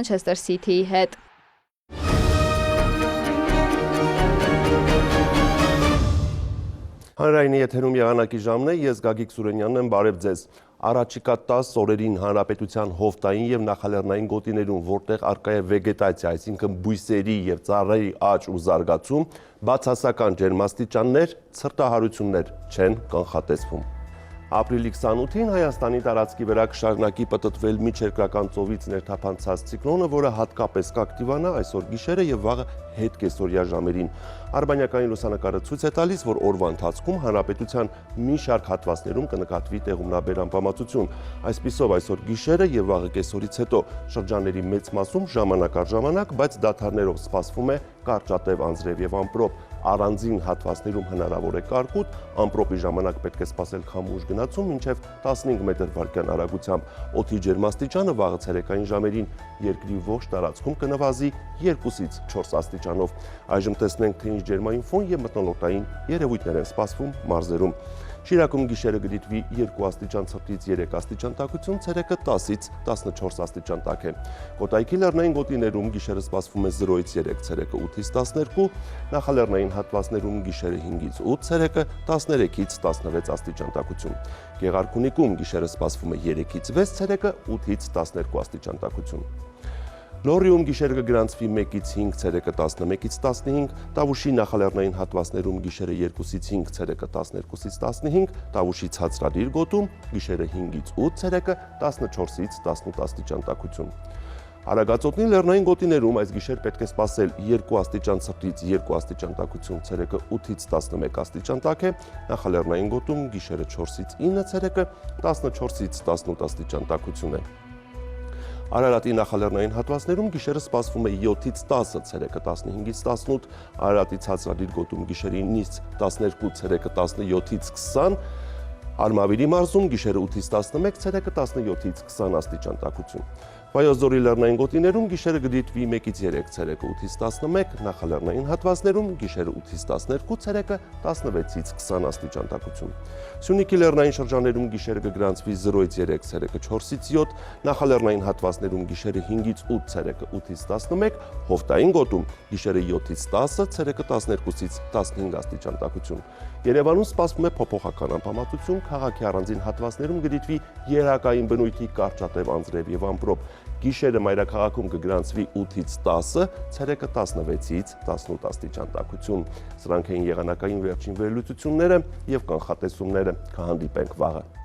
Manchester City-ի հետ։ Հանրայինի եթերում եղանակի ժամն է, ես Գագիկ Սուրենյանն եմ, բարև ձեզ։ Առաջիկա 10 օրերին հանրապետության հովտային եւ նախալեռնային գոտիներում, որտեղ առկա է վեգետացիա, այսինքն բույսերի եւ ծառերի աճ ու զարգացում, բացասական ջերմաստիճաններ, ցրտահարություններ չեն կանխատեսվում։ Ապրիլի 28-ին Հայաստանի տարածքի վրա կշարունակի պտտվել միջերկրական ծովից ներթափանցած ցիկլոնը, որը հատկապես կակտիվանա այսօր գիշերը եւ վաղը հետկեսօրյա ժամերին։ Արբանյակային լուսանկարը ցույց է տալիս, որ օրվա ընթացքում հանրապետության մի շարք հատվածներում կնկատվի տեղումնաբեր անբավարարություն։ Այսպիսով այսօր գիշերը եւ վաղը կեսօրից հետո շրջանների մեծ մասում ժամանակ առ ժամանակ, բայց դադարներով սպասվում է կարճատև անձրև եւ ամպրոպ։ Առանձին հատվածներում հնարավոր է կարկուտ, ամպրոպի ժամանակ պետք է սպասել քամուշ գնացում մինչև 15 մետր/վայրկյան արագությամբ։ Օդի ջերմաստիճանը վաղը ցերեկային ժամերին երկրի ողջ տարածքում կնվազի 2-ից 4 աստիճանով։ Այժմ տեսնենք, թե ինչ ջերմային ֆոն եւ մթնոլորտային երևույթներ են սպասվում մարզերում։ Շիրակում գիշերը կդիտվի 2 աստիճան ցրտից 3 աստիճան տաքություն, ցերեկը 10-ից 14 աստիճան տաք է։ Կոտայքի լեռնային գոտիներում գիշերը սպասվում է 0-ից 3, ցերեկը 8-ից 12, նախալեռնային հատվածներում գիշերը 5-ից 8, ցերեկը 13-ից 16 աստիճան տաքություն։ Գեղարքունիքում գիշերը սպասվում է 3-ից 6, ցերեկը 8-ից 12 աստիճան տաքություն։ Լոռիում գիշերը կգրանցվի 1-ից 5, ցերեկը 11-ից 15, Տավուշի նախալեռնային հատվածներում գիշերը 2-ից 5, ցերեկը 12-ից 15, Տավուշի ցածրադիր գոտում գիշերը 5-ից 8, ցերեկը 14-ից 18 աստիճան տաքություն։ Արագածոտնի լեռնային գոտիներում այս գիշեր պետք է սպասել 2 աստիճան ցրտից 2 աստիճան տաքություն, ցերեկը 8-ից 11 աստիճան տաք է, նախալեռնային գոտում գիշերը 4-ից 9, ցերեկը 14-ից 18 աստիճան տաքություն է։ Արարատի նախալեռնային հատվածներում գիշերը սպասվում է 7-ից 10, ցերեկը 15-ից 18, Արարատի ցածրադիր գոտում գիշերը 9-ից 12, ցերեկը 17-ից 20, Արմավիրի մարզում գիշերը 8-ից 11, ցերեկը 17-ից 20 աստիճան տաքություն։ Վայոց ձորի լեռնային գոտիներում գիշերը կդիտվի 1-ից 3, ցերեկը 8-ից 11, նախալեռնային հատվածներում գիշերը 8-ից 12, ցերեկը 16-ից 20 աստիճան տաքություն։ Սյունիքի լեռնային շրջաններում գիշերը կգրանցվի 0-ից 3, ցերեկը 4-ից 7, նախալեռնային հատվածներում գիշերը 5-ից 8, ցերեկը 8-ից 11, հովտային գոտում գիշերը 7-ից 10, ցերեկը 12-ից 15 աստիճան տաքություն։ Երևանում սպասվում է փոփոխական անբավարարություն, քաղաքի առանձին հատվածներում կդիտվի երակային բնույթի կարճատև անձրև եւ ամպրոպ։ Գիշերը մայրաքաղաքում կգրանցվի 8-ից 10, ցերեկը 16-ից 18 աստիճան տաքություն։ Սրանք էին եղանակային վերջին վերլուծությունները եւ կանխատեսումները։ Կհանդիպենք վաղը։